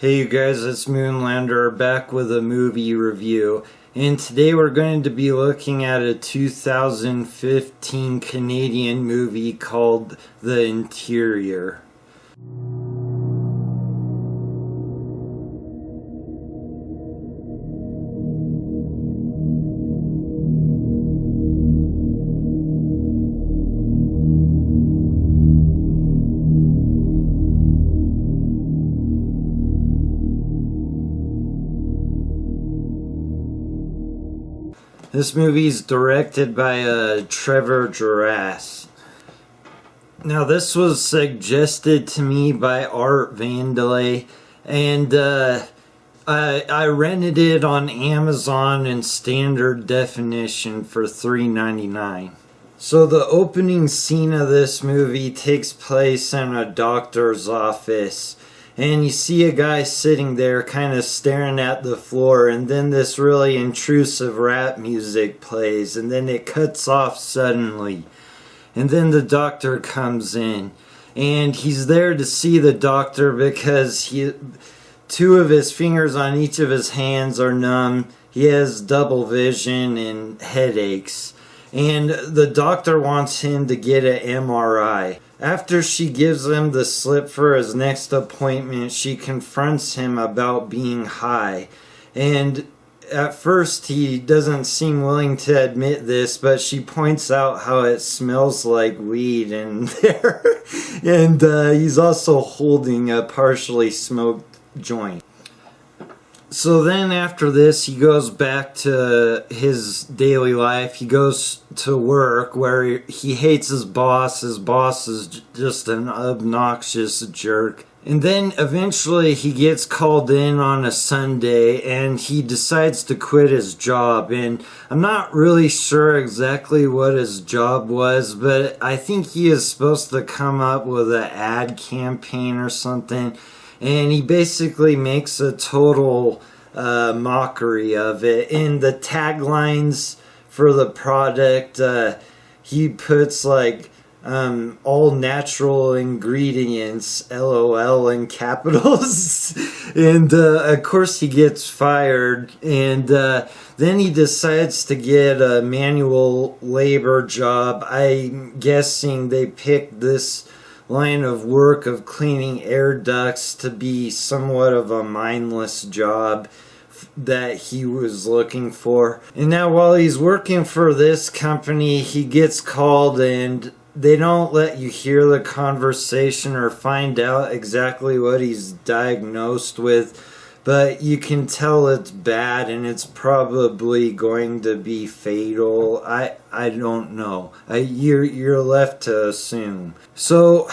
Hey you guys, it's Moonlander back with a movie review, and today we're going to be looking at a 2015 Canadian movie called The Interior. This movie is directed by Trevor Jarras. Now, this was suggested to me by Art Vandelay, and I rented it on Amazon in standard definition for $3.99. So the opening scene of this movie takes place in a doctor's office. And you see a guy sitting there kind of staring at the floor, and then this really intrusive rap music plays, and then it cuts off suddenly. And then the doctor comes in, and he's there to see the doctor because two of his fingers on each of his hands are numb. He has double vision and headaches. And the doctor wants him to get an MRI. After she gives him the slip for his next appointment, she confronts him about being high. And at first he doesn't seem willing to admit this, but she points out how it smells like weed in there. And he's also holding a partially smoked joint. So then after this, he goes back to his daily life. He goes to work where he hates his boss. His boss is just an obnoxious jerk. And then eventually he gets called in on a Sunday and he decides to quit his job. And I'm not really sure exactly what his job was, but I think he is supposed to come up with an ad campaign or something. And he basically makes a total mockery of it. In the taglines for the product, he puts like all natural ingredients, LOL, in capitals. And of course he gets fired. And then he decides to get a manual labor job. I'm guessing they picked this line of work of cleaning air ducts to be somewhat of a mindless job that he was looking for. And now while he's working for this company, he gets called and they don't let you hear the conversation or find out exactly what he's diagnosed with, but you can tell it's bad and it's probably going to be fatal. I don't know. You're left to assume. So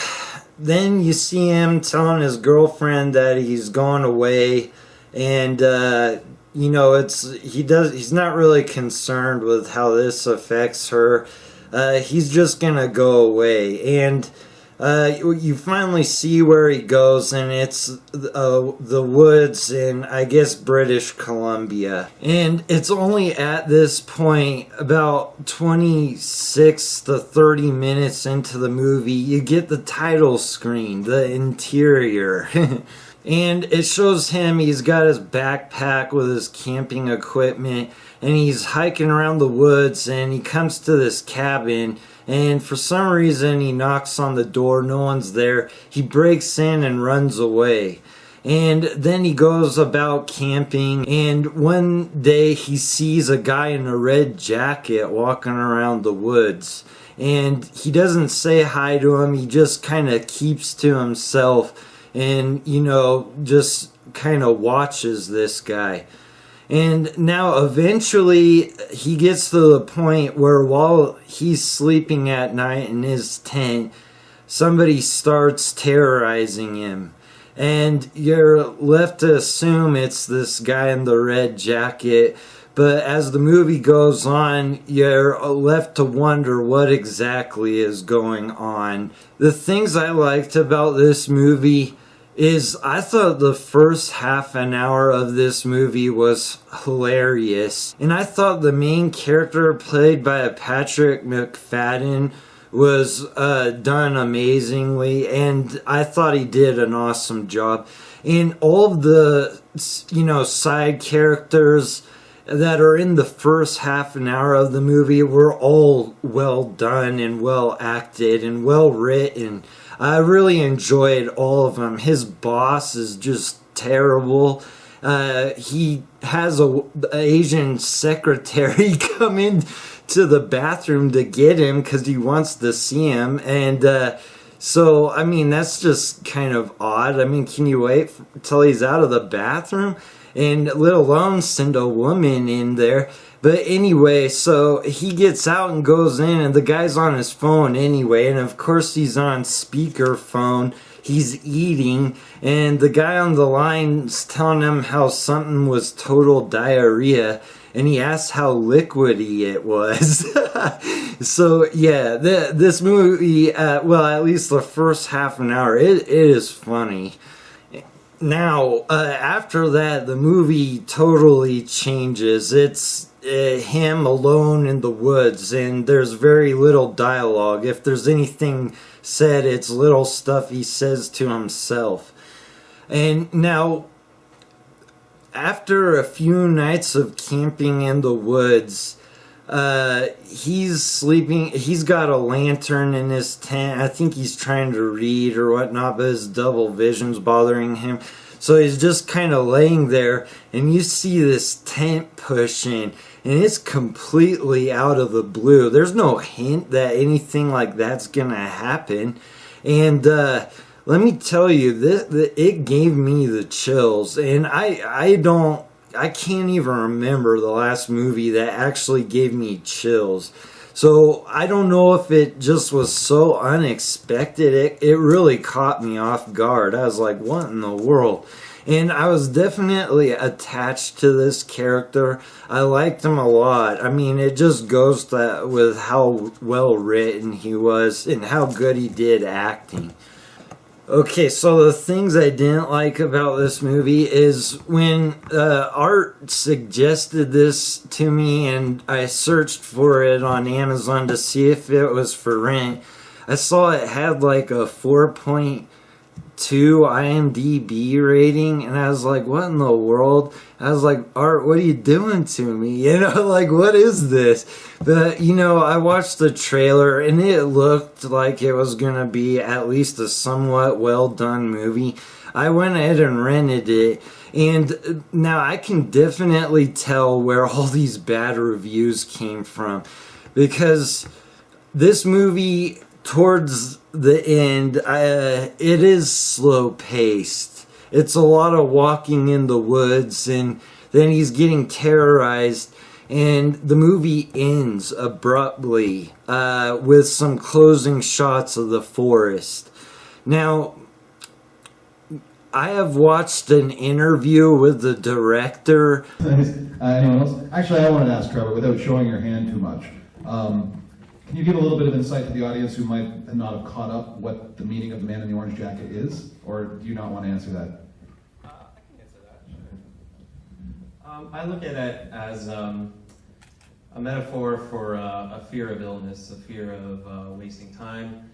then you see him telling his girlfriend that he's going away, and he's not really concerned with how this affects her. He's just gonna go away, and you finally see where he goes, and it's the woods in, I guess, British Columbia. And it's only at this point, about 26 to 30 minutes into the movie, you get the title screen, The Interior. And it shows him, he's got his backpack with his camping equipment, and he's hiking around the woods, and he comes to this cabin, and for some reason he knocks on the door, no one's there. He breaks in and runs away. And then he goes about camping, and one day he sees a guy in a red jacket walking around the woods. And he doesn't say hi to him, he just kind of keeps to himself and, just kind of watches this guy. And now eventually he gets to the point where while he's sleeping at night in his tent, somebody starts terrorizing him. And you're left to assume it's this guy in the red jacket. But as the movie goes on, you're left to wonder what exactly is going on. The things I liked about this movie is I thought the first half an hour of this movie was hilarious. And I thought the main character, played by Patrick McFadden, was done amazingly, and I thought he did an awesome job. And all of the, side characters that are in the first half an hour of the movie were all well done and well acted and well written. I really enjoyed all of them. His boss is just terrible. He has a Asian secretary come in to the bathroom to get him because he wants to see him. And so, I mean, that's just kind of odd. I mean, can you wait till he's out of the bathroom? And let alone send a woman in there. But anyway, so he gets out and goes in, and the guy's on his phone anyway, and of course he's on speakerphone. He's eating, and the guy on the line's telling him how something was total diarrhea, and he asks how liquidy it was. So yeah, this movie, well, at least the first half an hour, it is funny. Now, after that, the movie totally changes. It's him alone in the woods, and there's very little dialogue. If there's anything said, it's little stuff he says to himself. And now, after a few nights of camping in the woods, he's sleeping. He's got a lantern in his tent. I think he's trying to read or whatnot, but his double vision's bothering him. So he's just kind of laying there, and you see this tent push in, and it's completely out of the blue. There's no hint that anything like that's gonna happen. And let me tell you, it gave me the chills. And I can't even remember the last movie that actually gave me chills. So I don't know if it just was so unexpected. It really caught me off guard. I was like, what in the world? And I was definitely attached to this character. I liked him a lot. I mean, it just goes with how well written he was and how good he did acting. Okay, so the things I didn't like about this movie is when Art suggested this to me and I searched for it on Amazon to see if it was for rent. I saw it had like a 4.2 IMDb rating, and I was like, what in the world? I was like, Art, what are you doing to me? You know, like, what is this? But, I watched the trailer, and it looked like it was going to be at least a somewhat well-done movie. I went ahead and rented it, and now I can definitely tell where all these bad reviews came from. Because this movie, towards the end, it is slow-paced. It's a lot of walking in the woods, and then he's getting terrorized, and the movie ends abruptly with some closing shots of the forest. Now, I have watched an interview with the director. Anyone else? Actually, I wanted to ask Trevor, without showing your hand too much, can you give a little bit of insight to the audience who might not have caught up what the meaning of the man in the orange jacket is? Or do you not want to answer that? I can answer that, sure. I look at it as a metaphor for a fear of illness, a fear of wasting time.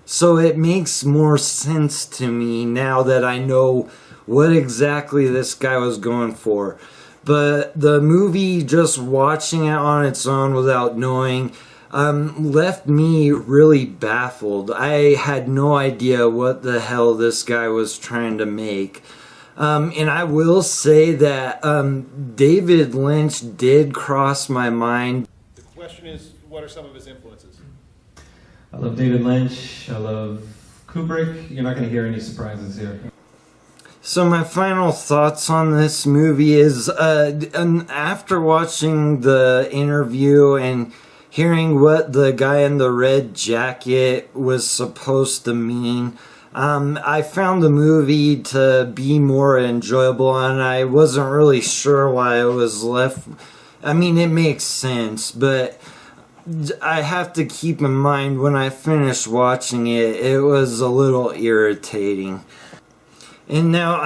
So it makes more sense to me now that I know what exactly this guy was going for. But the movie, just watching it on its own without knowing, left me really baffled. I had no idea what the hell this guy was trying to make. And I will say that David Lynch did cross my mind. The question is, what are some of his influences? I love David Lynch. I love Kubrick. You're not going to hear any surprises here. So my final thoughts on this movie is, after watching the interview and hearing what the guy in the red jacket was supposed to mean, I found the movie to be more enjoyable, and I wasn't really sure why it was left. I mean, it makes sense, but I have to keep in mind when I finished watching it, it was a little irritating. And now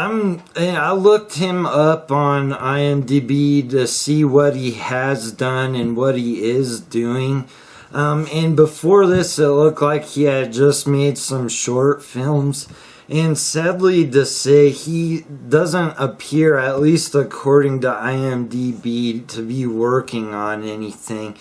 I looked him up on IMDb to see what he has done and what he is doing. And before this, it looked like he had just made some short films. And sadly to say, he doesn't appear, at least according to IMDb, to be working on anything.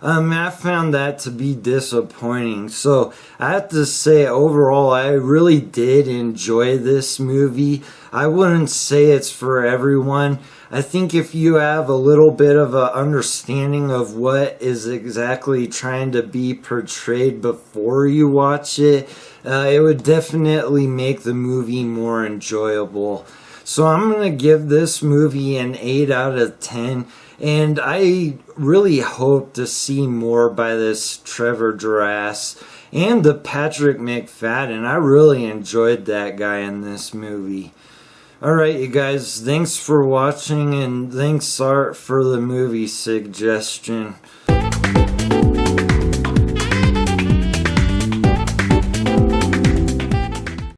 I found that to be disappointing. So I have to say, overall, I really did enjoy this movie. I wouldn't say it's for everyone. I think if you have a little bit of an understanding of what is exactly trying to be portrayed before you watch it, it would definitely make the movie more enjoyable. So I'm going to give this movie an 8 out of 10. And I really hope to see more by this Trevor Duras and the Patrick McFadden. I really enjoyed that guy in this movie. Alright, you guys, thanks for watching, and thanks, Art, for the movie suggestion.